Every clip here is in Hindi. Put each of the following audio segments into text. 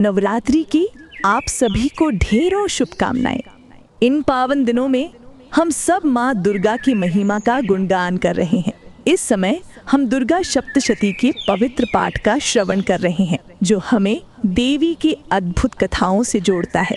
नवरात्रि की आप सभी को ढेरों शुभकामनाएं। इन पावन दिनों में हम सब माँ दुर्गा की महिमा का गुणगान कर रहे हैं। इस समय हम दुर्गा सप्तशती के पवित्र पाठ का श्रवण कर रहे हैं, जो हमें देवी की अद्भुत कथाओं से जोड़ता है।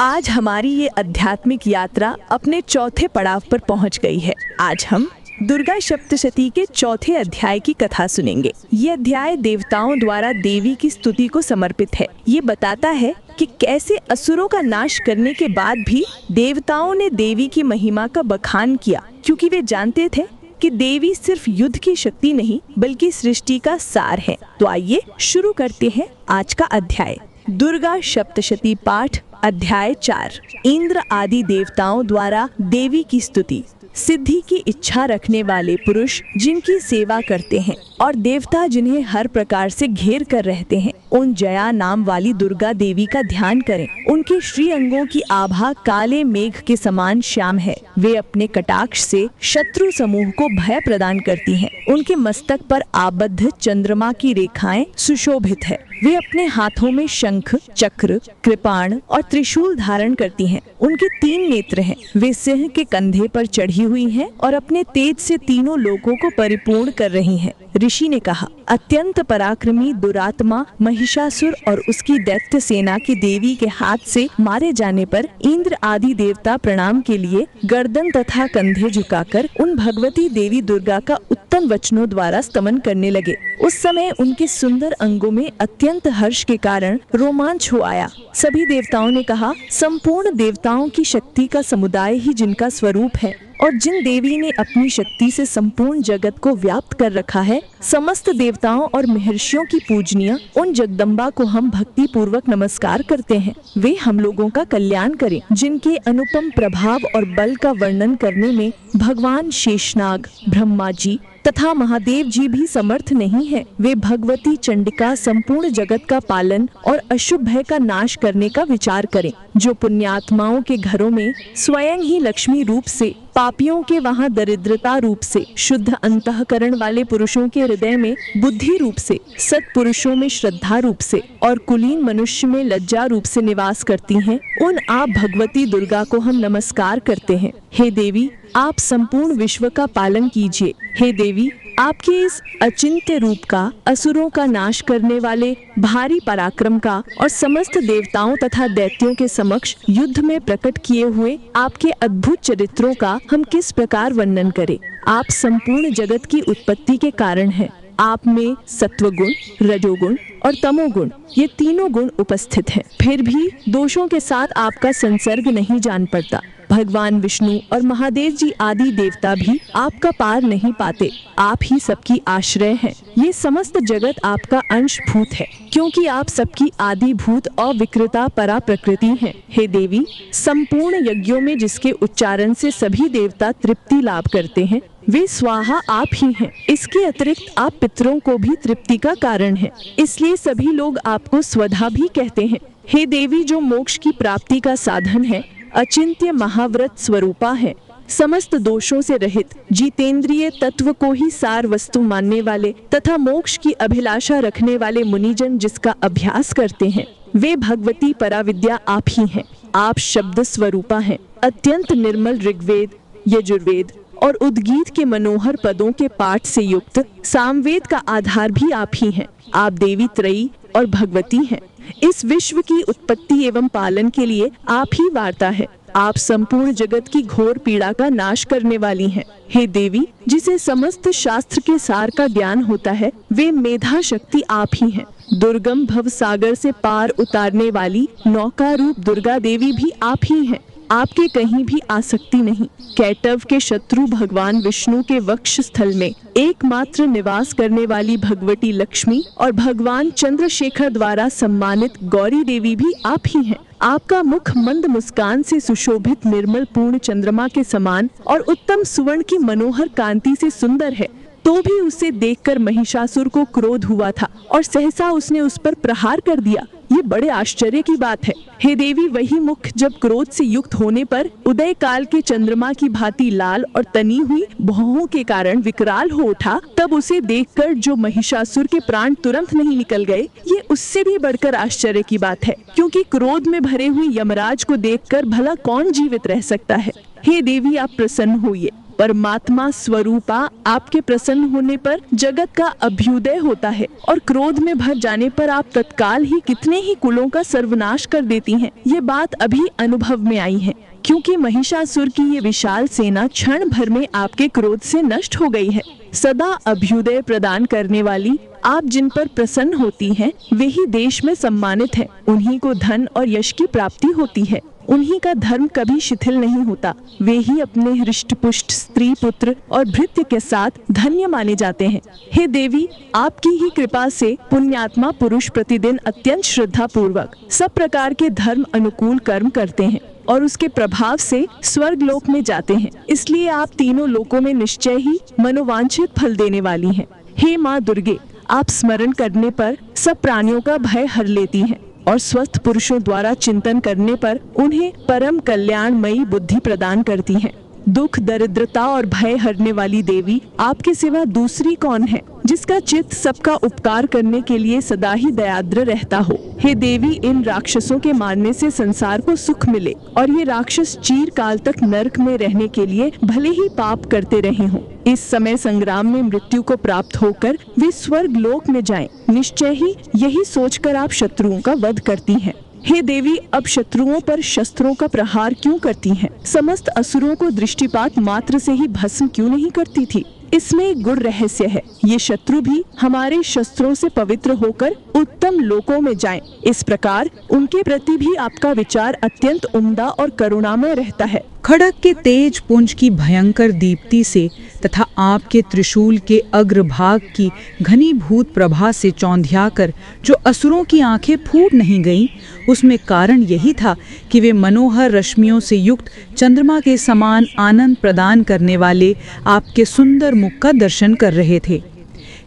आज हमारी ये आध्यात्मिक यात्रा अपने चौथे पड़ाव पर पहुंच गई है। आज हम दुर्गा सप्तशती के चौथे अध्याय की कथा सुनेंगे। ये अध्याय देवताओं द्वारा देवी की स्तुति को समर्पित है। ये बताता है कि कैसे असुरों का नाश करने के बाद भी देवताओं ने देवी की महिमा का बखान किया, क्योंकि वे जानते थे कि देवी सिर्फ युद्ध की शक्ति नहीं बल्कि सृष्टि का सार है। तो आइए शुरू करते हैं आज का अध्याय। दुर्गा सप्तशती पाठ अध्याय 4। इंद्र आदि देवताओं द्वारा देवी की स्तुति। सिद्धि की इच्छा रखने वाले पुरुष जिनकी सेवा करते हैं और देवता जिन्हें हर प्रकार से घेर कर रहते हैं, उन जया नाम वाली दुर्गा देवी का ध्यान करें। उनके श्री अंगों की आभा काले मेघ के समान श्याम है। वे अपने कटाक्ष से शत्रु समूह को भय प्रदान करती हैं। उनके मस्तक पर आबद्ध चंद्रमा की रेखाएं सुशोभित है। वे अपने हाथों में शंख, चक्र, कृपाण और त्रिशूल धारण करती हैं। उनके 3 नेत्र हैं। वे सिंह के कंधे पर चढ़ी हुई हैं और अपने तेज से तीनों लोकों को परिपूर्ण कर रही हैं। ऋषि ने कहा, अत्यंत पराक्रमी दुरात्मा महिषासुर और उसकी दैत्य सेना की देवी के हाथ से मारे जाने पर इंद्र आदि देवता प्रणाम के लिए गर्दन तथा कंधे झुकाकर उन भगवती देवी दुर्गा का उत्तम वचनों द्वारा स्तमन करने लगे। उस समय उनके सुंदर अंगों में अत्यंत हर्ष के कारण रोमांच हो आया। सभी देवताओं ने कहा, संपूर्ण देवताओं की शक्ति का समुदाय ही जिनका स्वरूप है और जिन देवी ने अपनी शक्ति से संपूर्ण जगत को व्याप्त कर रखा है, समस्त देवताओं और महर्षियों की पूजनीय उन जगदम्बा को हम भक्ति पूर्वक नमस्कार करते हैं। वे हम लोगों का कल्याण करें। जिनके अनुपम प्रभाव और बल का वर्णन करने में भगवान शेषनाग, ब्रह्मा जी तथा महादेव जी भी समर्थ नहीं है। वे भगवती चंडिका संपूर्ण जगत का पालन और अशुभ भय का नाश करने का विचार करें। जो पुण्यात्माओं के घरों में स्वयं ही लक्ष्मी रूप से, पापियों के वहाँ दरिद्रता रूप से, शुद्ध अंतःकरण वाले पुरुषों के हृदय में बुद्धि रूप से, सत्पुरुषों में श्रद्धा रूप से और कुलीन मनुष्य में लज्जा रूप से निवास करती हैं, उन आप भगवती दुर्गा को हम नमस्कार करते हैं। हे देवी, आप संपूर्ण विश्व का पालन कीजिए। हे देवी, आपके इस अचिंत्य रूप का, असुरों का नाश करने वाले भारी पराक्रम का और समस्त देवताओं तथा दैत्यों के समक्ष युद्ध में प्रकट किए हुए आपके अद्भुत चरित्रों का हम किस प्रकार वर्णन करें। आप संपूर्ण जगत की उत्पत्ति के कारण हैं। आप में सत्वगुण, रजोगुण और तमोगुण, ये तीनों गुण उपस्थित हैं। फिर भी दोषों के साथ आपका संसर्ग नहीं जान पड़ता। भगवान विष्णु और महादेव जी आदि देवता भी आपका पार नहीं पाते। आप ही सबकी आश्रय हैं। ये समस्त जगत आपका अंशभूत है, क्योंकि आप सबकी आदिभूत और विकृता परा प्रकृति हैं। हे देवी, संपूर्ण यज्ञों में जिसके उच्चारण से सभी देवता तृप्ति लाभ करते हैं, वे स्वाहा आप ही हैं। इसके अतिरिक्त आप पितरों को भी तृप्ति का कारण हैं, इसलिए सभी लोग आपको स्वधा भी कहते हैं। हे देवी, जो मोक्ष की प्राप्ति का साधन है, अचिंत्य महाव्रत स्वरूपा है, समस्त दोषों से रहित, जितेंद्रिय तत्व को ही सार वस्तु मानने वाले तथा मोक्ष की अभिलाषा रखने वाले मुनिजन जिसका अभ्यास करते हैं, वे भगवती पराविद्या आप ही हैं। आप शब्द स्वरूपा हैं। अत्यंत निर्मल ऋग्वेद, यजुर्वेद और उद्गीत के मनोहर पदों के पाठ से युक्त सामवेद का आधार भी आप ही हैं। आप देवी त्रयी और भगवती हैं। इस विश्व की उत्पत्ति एवं पालन के लिए आप ही वार्ता है। आप संपूर्ण जगत की घोर पीड़ा का नाश करने वाली हैं। हे देवी, जिसे समस्त शास्त्र के सार का ज्ञान होता है, वे मेधा शक्ति आप ही हैं। दुर्गम भव सागर से पार उतारने वाली नौका रूप दुर्गा देवी भी आप ही हैं। आपके कहीं भी आसक्ति नहीं। कैटव के शत्रु भगवान विष्णु के वक्ष स्थल में एकमात्र निवास करने वाली भगवती लक्ष्मी और भगवान चंद्रशेखर द्वारा सम्मानित गौरी देवी भी आप ही हैं। आपका मुख मंद मुस्कान से सुशोभित निर्मल पूर्ण चंद्रमा के समान और उत्तम सुवर्ण की मनोहर कांति से सुंदर है। तो भी उसे देखकर महिषासुर को क्रोध हुआ था और सहसा उसने उस पर प्रहार कर दिया। ये बड़े आश्चर्य की बात है। हे देवी, वही मुख जब क्रोध से युक्त होने पर उदय काल के चंद्रमा की भांति लाल और तनी हुई भौहों के कारण विकराल हो उठा, तब उसे देखकर जो महिषासुर के प्राण तुरंत नहीं निकल गए, ये उससे भी बढ़कर आश्चर्य की बात है, क्योंकि क्रोध में भरे हुए यमराज को देखकर भला कौन जीवित रह सकता है। हे देवी, आप प्रसन्न होइए। परमात्मा स्वरूपा आपके प्रसन्न होने पर जगत का अभ्युदय होता है और क्रोध में भर जाने पर आप तत्काल ही कितने ही कुलों का सर्वनाश कर देती हैं। ये बात अभी अनुभव में आई है, क्योंकि महिषासुर की ये विशाल सेना क्षण भर में आपके क्रोध से नष्ट हो गई है। सदा अभ्युदय प्रदान करने वाली आप जिन पर प्रसन्न होती हैं, वे ही देश में सम्मानित हैं। उन्हीं को धन और यश की प्राप्ति होती है। उन्हीं का धर्म कभी शिथिल नहीं होता। वे ही अपने हृष्ट पुष्ट स्त्री पुत्र और भृत्य के साथ धन्य माने जाते हैं। हे देवी, आपकी ही कृपा से पुण्यात्मा पुरुष प्रतिदिन अत्यंत श्रद्धा पूर्वक सब प्रकार के धर्म अनुकूल कर्म करते हैं और उसके प्रभाव से स्वर्ग लोक में जाते हैं। इसलिए आप तीनों लोकों में निश्चय ही मनोवांछित फल देने वाली हैं। हे माँ दुर्गे, आप स्मरण करने पर सब प्राणियों का भय हर लेती हैं और स्वस्थ पुरुषों द्वारा चिंतन करने पर उन्हें परम कल्याणमयी बुद्धि प्रदान करती हैं। दुख, दरिद्रता और भय हरने वाली देवी, आपके सिवा दूसरी कौन है जिसका चित्त सबका उपकार करने के लिए सदा ही दयाद्र रहता हो। हे देवी, इन राक्षसों के मारने से संसार को सुख मिले और ये राक्षस चीर काल तक नरक में रहने के लिए भले ही पाप करते रहे हों, इस समय संग्राम में मृत्यु को प्राप्त होकर वे स्वर्ग लोक में जाएं। निश्चय ही यही सोचकर आप शत्रुओं का वध करती हैं। हे देवी, अब शत्रुओं पर शस्त्रों का प्रहार क्यों करती हैं? समस्त असुरों को दृष्टिपात मात्र से ही भस्म क्यों नहीं करती थी? इसमें एक गुड़ रहस्य है। ये शत्रु भी हमारे शस्त्रों से पवित्र होकर उत्तम लोकों में जाएं। इस प्रकार उनके प्रति भी आपका विचार अत्यंत उम्दा और करुणामय रहता है। खड़ग के तेज पुंज की भयंकर दीप्ति से तथा आपके त्रिशूल के अग्रभाग की घनीभूत प्रभा से चौंधियाकर जो असुरों की आंखें फूट नहीं गईं, उसमें कारण यही था कि वे मनोहर रश्मियों से युक्त चंद्रमा के समान आनंद प्रदान करने वाले आपके सुंदर मुख का दर्शन कर रहे थे।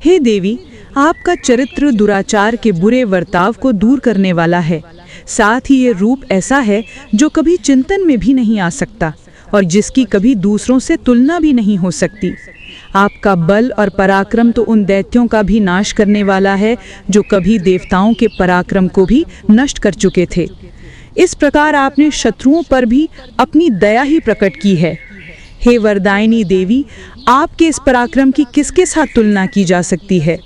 हे देवी, आपका चरित्र दुराचार के बुरे वर्ताव को दूर करने वाला है। साथ ही ये रूप ऐसा है जो कभी चिंतन में भी नहीं आ सकता और जिसकी कभी दूसरों से तुलना भी नहीं हो सकती। आपका बल और पराक्रम तो उन दैत्यों का भी नाश करने वाला है जो कभी देवताओं के पराक्रम को भी नष्ट कर चुके थे। इस प्रकार आपने शत्रुओं पर भी अपनी दया ही प्रकट की है। हे वरदायिनी देवी, आपके इस पराक्रम की किसके साथ तुलना की जा सकती है?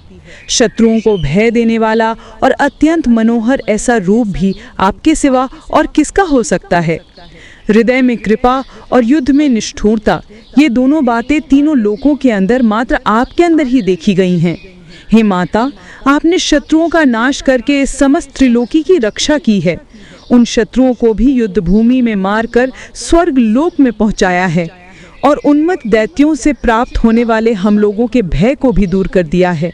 शत्रुओं को भय देने वाला और अत्यंत मनोहर ऐसा रूप भी आपके सिवा और किसका हो सकता है? हृदय में कृपा और युद्ध में निष्ठुरता, ये दोनों बातें तीनों लोकों के अंदर मात्र आपके अंदर ही देखी गई हैं। हे माता, आपने शत्रुओं का नाश करके इस समस्त त्रिलोकी की रक्षा की है। उन शत्रुओं को भी युद्ध भूमि में मारकर स्वर्ग लोक में पहुंचाया है और उन्मत्त दैत्यों से प्राप्त होने वाले हम लोगों के भय को भी दूर कर दिया है।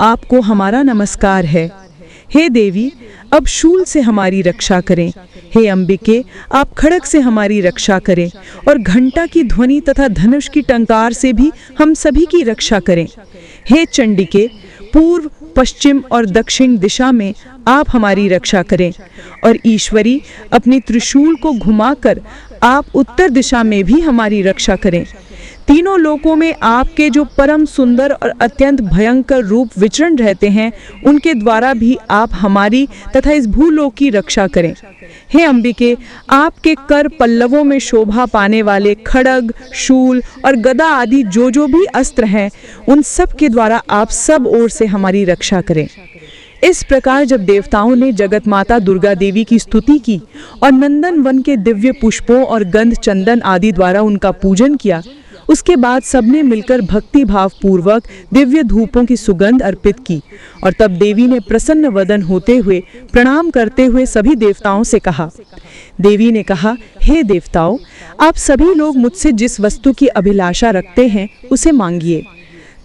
आपको हमारा नमस्कार है। हे देवी, अब शूल से हमारी रक्षा करें। हे अंबिके, आप खड़ग से हमारी रक्षा करें और घंटा की ध्वनि तथा धनुष की टंकार से भी हम सभी की रक्षा करें। हे चंडिके, पूर्व, पश्चिम और दक्षिण दिशा में आप हमारी रक्षा करें और ईश्वरी, अपनी त्रिशूल को घुमाकर आप उत्तर दिशा में भी हमारी रक्षा करें। तीनों लोकों में आपके जो परम सुंदर और अत्यंत भयंकर रूप विचरण रहते हैं, उनके द्वारा भी आप हमारी तथा इस भूलोक की रक्षा करें। हे अंबिके, आपके कर पल्लवों में शोभा पाने वाले खड़ग, शूल और गदा आदि जो भी अस्त्र हैं, उन सब के द्वारा आप सब ओर से हमारी रक्षा करें। इस प्रकार जब देवताओं ने जगत माता दुर्गा देवी की स्तुति की और नंदन वन के दिव्य पुष्पों और गंध चंदन आदि द्वारा उनका पूजन किया, उसके बाद सबने मिलकर भक्ति भाव पूर्वक दिव्य धूपों की सुगंध अर्पित की और तब देवी ने प्रसन्न वदन होते हुए प्रणाम करते हुए सभी देवताओं से कहा। देवी ने कहा, हे देवताओं, आप सभी लोग मुझसे जिस वस्तु की अभिलाषा रखते हैं उसे मांगिए।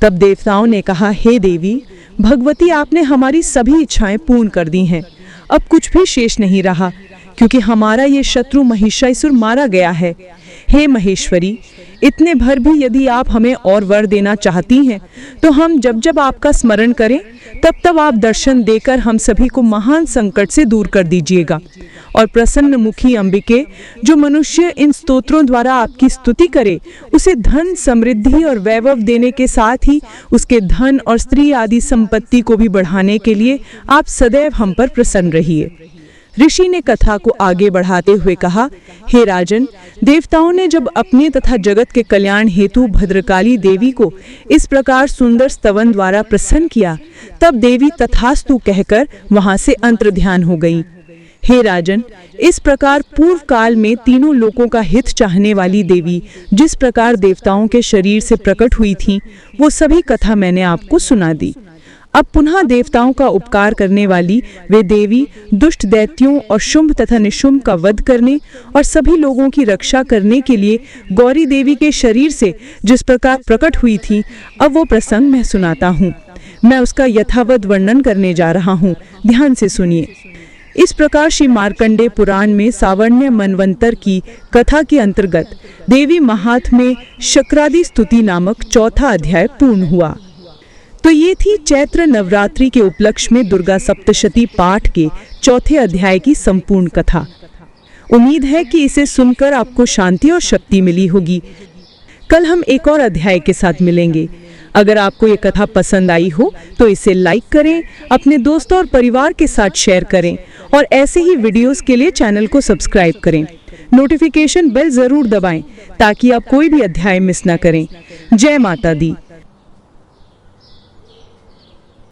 तब देवताओं ने कहा, हे देवी भगवती, आपने हमारी सभी इच्छाएं पूर्ण कर दी हैं। अब कुछ भी शेष नहीं रहा, क्योंकि हमारा ये शत्रु महिषासुर मारा गया है। हे महेश्वरी, इतने भर भी यदि आप हमें और वर देना चाहती हैं, तो हम जब जब आपका स्मरण करें तब तब आप दर्शन देकर हम सभी को महान संकट से दूर कर दीजिएगा। और प्रसन्न मुखी अंबिके, जो मनुष्य इन स्तोत्रों द्वारा आपकी स्तुति करे, उसे धन, समृद्धि और वैभव देने के साथ ही उसके धन और स्त्री आदि संपत्ति को भी बढ़ाने के लिए आप सदैव हम पर प्रसन्न रहिए। ऋषि ने कथा को आगे बढ़ाते हुए कहा, हे राजन, देवताओं ने जब अपने तथा जगत के कल्याण हेतु भद्रकाली देवी को इस प्रकार सुंदर स्तवन द्वारा प्रसन्न किया, तब देवी तथास्तु कहकर वहां से अंतर्ध्यान हो गई। हे राजन, इस प्रकार पूर्व काल में तीनों लोकों का हित चाहने वाली देवी जिस प्रकार देवताओं के शरीर से प्रकट हुई थी, वो सभी कथा मैंने आपको सुना दी। अब पुनः देवताओं का उपकार करने वाली वे देवी दुष्ट दैत्यों और शुंभ तथा निशुंभ का वध करने और सभी लोगों की रक्षा करने के लिए गौरी देवी के शरीर से जिस प्रकार प्रकट हुई थी, अब वो प्रसंग मैं सुनाता हूँ। मैं उसका यथावत वर्णन करने जा रहा हूँ, ध्यान से सुनिए। इस प्रकार श्री मार्कंडेय पुराण में सावर्ण्य मनवंतर की कथा के अंतर्गत देवी महात्म्य शक्रादि स्तुति नामक चौथा अध्याय पूर्ण हुआ। तो ये थी चैत्र नवरात्रि के उपलक्ष्य में दुर्गा सप्तशती पाठ के चौथे अध्याय की संपूर्ण कथा। उम्मीद है कि इसे सुनकर आपको शांति और शक्ति मिली होगी। कल हम एक और अध्याय के साथ मिलेंगे। अगर आपको ये कथा पसंद आई हो तो इसे लाइक करें, अपने दोस्तों और परिवार के साथ शेयर करें और ऐसे ही वीडियोस के लिए चैनल को सब्सक्राइब करें। नोटिफिकेशन बेल जरूर दबाएं ताकि आप कोई भी अध्याय मिस ना करें। जय माता दी।